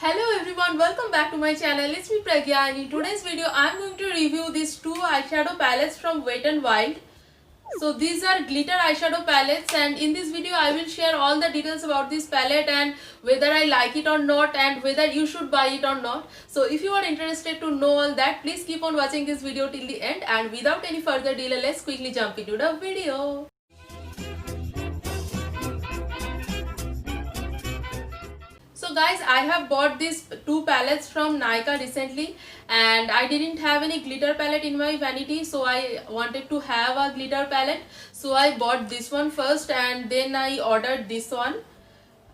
Hello everyone, welcome back to my channel. It's me Pragya, and in today's video I'm going to review these two eyeshadow palettes from Wet n Wild. So these are glitter eyeshadow palettes, and in this video I will share all the details about this palette and whether I like it or not and whether you should buy it or not. So if you are interested to know all that, please keep on watching this video till the end, and without any further delay, let's quickly jump into the video. So guys, I have bought these two palettes from Nykaa recently, and I didn't have any glitter palette in my vanity, so I wanted to have a glitter palette. So I bought this one first and then I ordered this one,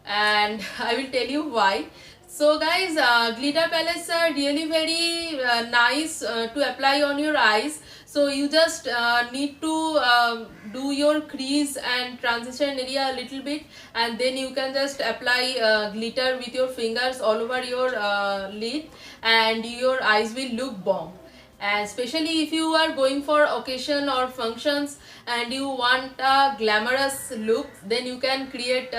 and I will tell you why. So guys, glitter palettes are really very nice to apply on your eyes. So you just need to do your crease and transition area a little bit, and then you can just apply glitter with your fingers all over your lid, and your eyes will look bomb. And especially if you are going for occasion or functions and you want a glamorous look, then you can create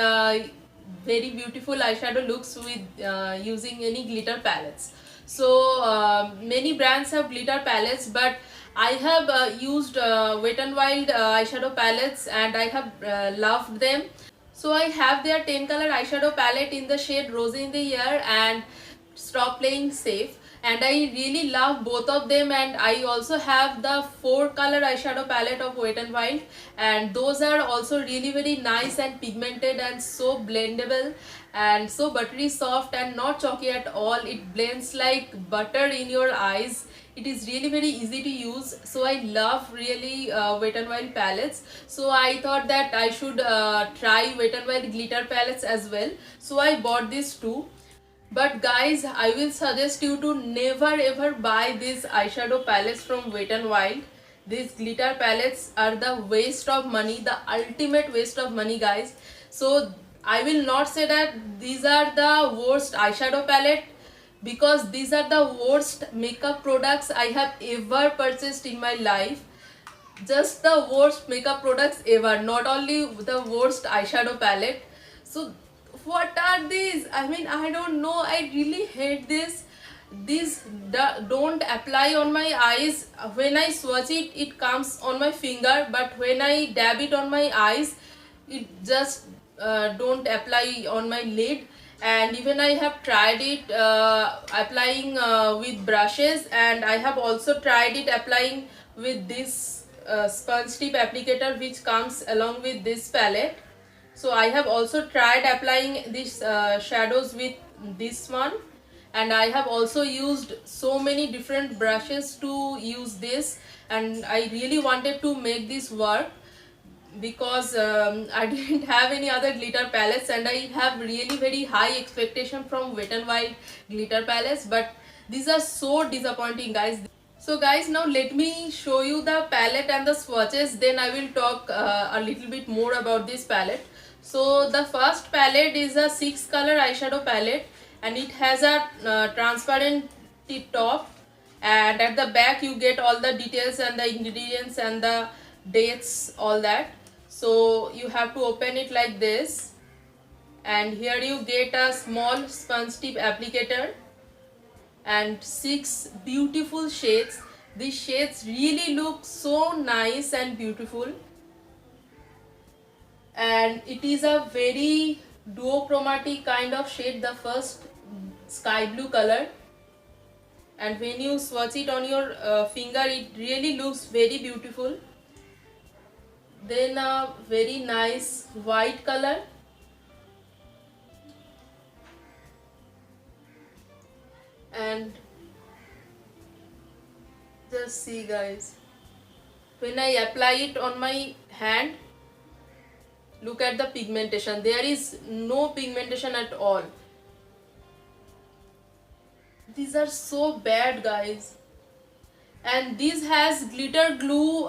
very beautiful eyeshadow looks with using any glitter palettes. So many brands have glitter palettes, but I have used Wet n Wild eyeshadow palettes, and I have loved them. So I have their 10 color eyeshadow palette in the shade Rosy in the Air and Stop Playing Safe, and I really love both of them. And I also have the 4 color eyeshadow palette of Wet n Wild, and those are also really very nice and pigmented and so blendable and so buttery soft and not chalky at all. It blends like butter in your eyes. It is really very easy to use, so I love really Wet n Wild palettes. So I thought that I should try Wet n Wild glitter palettes as well, so I bought these two. But guys, I will suggest you to never ever buy these eyeshadow palettes from Wet n Wild. These glitter palettes are the waste of money, the ultimate waste of money, guys. So I will not say that these are the worst eyeshadow palette, because these are the worst makeup products I have ever purchased in my life. Just the worst makeup products ever, not only the worst eyeshadow palette. So what are these? I mean, I don't know, I really hate this. These don't apply on my eyes. When I swatch it, it comes on my finger, but when I dab it on my eyes, it just don't apply on my lid. And even I have tried it applying with brushes, and I have also tried it applying with this sponge tip applicator which comes along with this palette. So I have also tried applying these shadows with this one, and I have also used so many different brushes to use this, and I really wanted to make this work because I didn't have any other glitter palettes, and I have really very high expectation from Wet n Wild glitter palettes, but these are so disappointing, guys. So guys, now let me show you the palette and the swatches, then I will talk a little bit more about this palette. So the first palette is a 6 color eyeshadow palette, and it has a transparent tip top, and at the back you get all the details and the ingredients and the dates, all that. So you have to open it like this, and here you get a small sponge tip applicator and 6 beautiful shades. These shades really look so nice and beautiful, and it is a very duochromatic kind of shade, the first sky blue color, and when you swatch it on your finger, it really looks very beautiful. Then a very nice white color, and just see, guys, when I apply it on my hand, look at the pigmentation. There is no pigmentation at all. These are so bad, guys. And this has glitter glue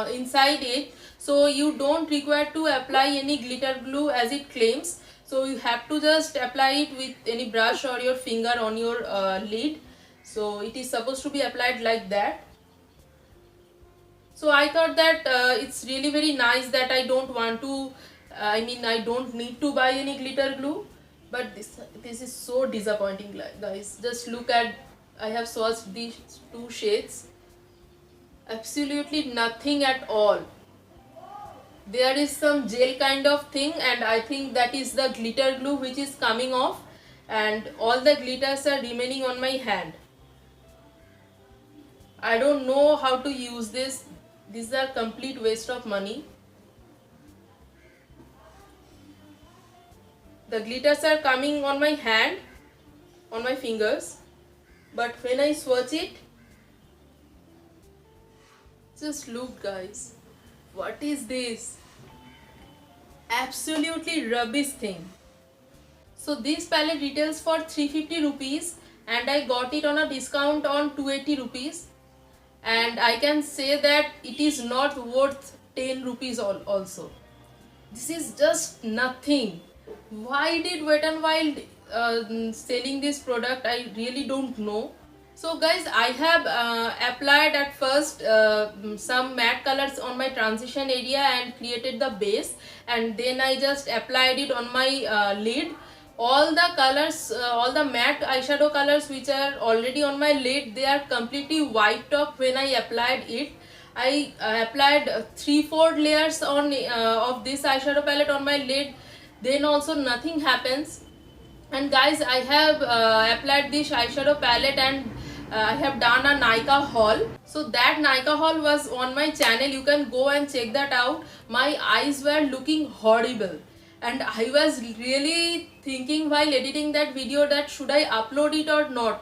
inside it, so you don't require to apply any glitter glue as it claims. So you have to just apply it with any brush or your finger on your lid. So it is supposed to be applied like that. So I thought that it's really very nice that I don't want to I don't need to buy any glitter glue, but this is so disappointing, guys. Just look at, I have swatched these two shades, absolutely nothing at all. There is some gel kind of thing, and I think that is the glitter glue which is coming off, and all the glitters are remaining on my hand. I don't know how to use this. These are complete waste of money. The glitters are coming on my hand, on my fingers, but when I swatch it, just look, guys. What is this? Absolutely rubbish thing. So this palette retails for 350 rupees and I got it on a discount on 280 rupees, and I can say that it is not worth 10 rupees also. This is just nothing. Why did Wet n Wild selling this product? I really don't know. So guys, I have applied at first some matte colors on my transition area and created the base, and then I just applied it on my lid. All the colors, all the matte eyeshadow colors which are already on my lid, they are completely wiped off when I applied it. I applied 3-4 layers on of this eyeshadow palette on my lid, then also nothing happens. And guys, I have applied this eyeshadow palette, and I have done a Nykaa haul. So that Nykaa haul was on my channel. You can go and check that out. My eyes were looking horrible, and I was really thinking while editing that video that should I upload it or not.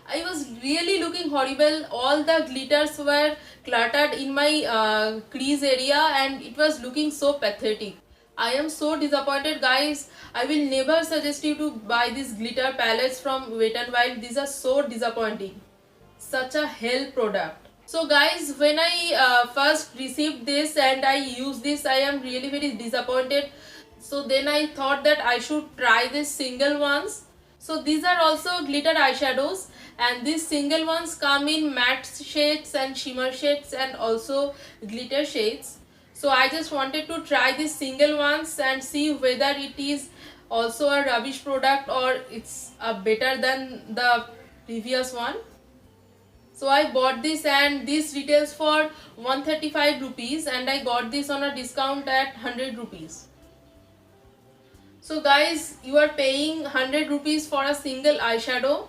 I was really looking horrible. All the glitters were cluttered in my crease area, and it was looking so pathetic. I am so disappointed, guys. I will never suggest you to buy these glitter palettes from Wet n Wild. These are so disappointing. Such a hell product. So guys, when I first received this and I used this, I am really very disappointed. So then I thought that I should try these single ones. So these are also glitter eyeshadows, and these single ones come in matte shades and shimmer shades and also glitter shades. So I just wanted to try these single ones and see whether it is also a rubbish product or it's better than the previous one. So I bought this, and this retails for 135 rupees, and I got this on a discount at 100 rupees. So guys, you are paying 100 rupees for a single eyeshadow.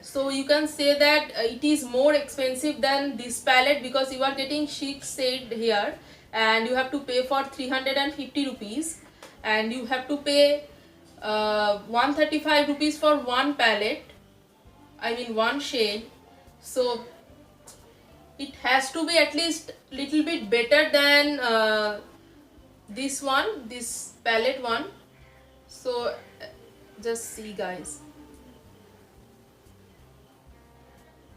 So you can say that it is more expensive than this palette because you are getting 6 shade here, and you have to pay for 350 rupees, and you have to pay 135 rupees for one palette, I mean one shade. So it has to be at least little bit better than this one, this palette one. So just see, guys,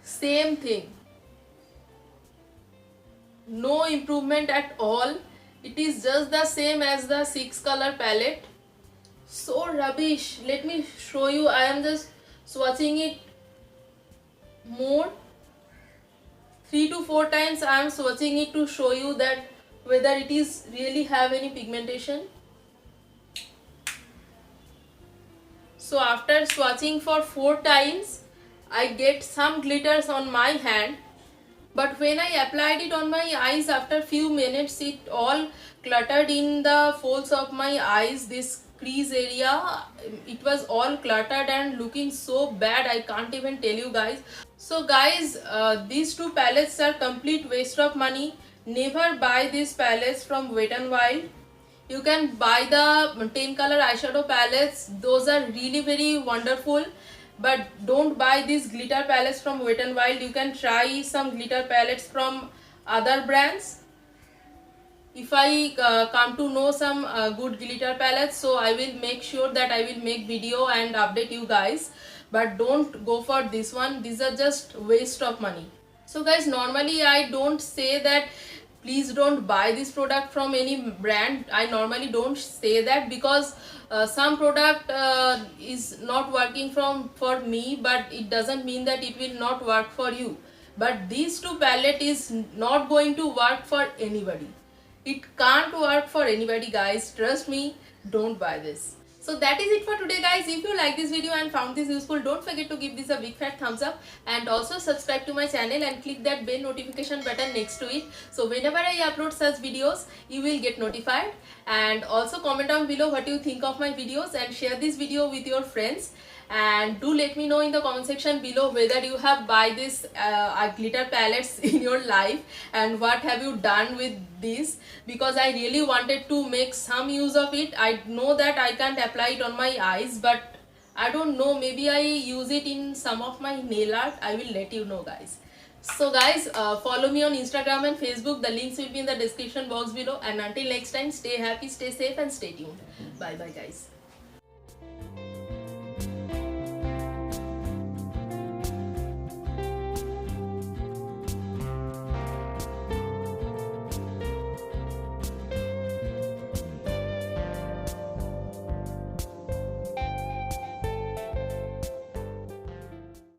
same thing, no improvement at all. It is just the same as the 6 color palette. So rubbish. Let me show you. I am just swatching it more, 3 to 4 times I am swatching it to show you that whether it is really have any pigmentation. So after swatching for 4 times, I get some glitters on my hand, but when I applied it on my eyes after few minutes, it all cluttered in the folds of my eyes. This crease area, it was all cluttered and looking so bad, I can't even tell you guys. So guys, these two palettes are complete waste of money. Never buy these palettes from Wet n Wild. You can buy the 10 color eyeshadow palettes. Those are really very wonderful, but don't buy these glitter palettes from Wet n Wild. You can try some glitter palettes from other brands. If I come to know some good glitter palettes, so I will make sure that I will make video and update you guys, but don't go for this one. These are just waste of money. So guys, normally I don't say that please don't buy this product from any brand. I normally don't say that because some product is not working for me, but it doesn't mean that it will not work for you. But these two palette is not going to work for anybody. It can't work for anybody, guys. Trust me, don't buy this. So that is it for today, guys. If you like this video and found this useful, don't forget to give this a big fat thumbs up and also subscribe to my channel and click that bell notification button next to it. So whenever I upload such videos, you will get notified. And also comment down below what you think of my videos and share this video with your friends. And do let me know in the comment section below whether you have buy this glitter palettes in your life and what have you done with this, because I really wanted to make some use of it. I know that I can't apply it on my eyes, but I don't know, maybe I use it in some of my nail art. I will let you know, guys. So guys, follow me on Instagram and Facebook. The links will be in the description box below. And until next time, stay happy, stay safe and stay tuned. Bye bye, guys.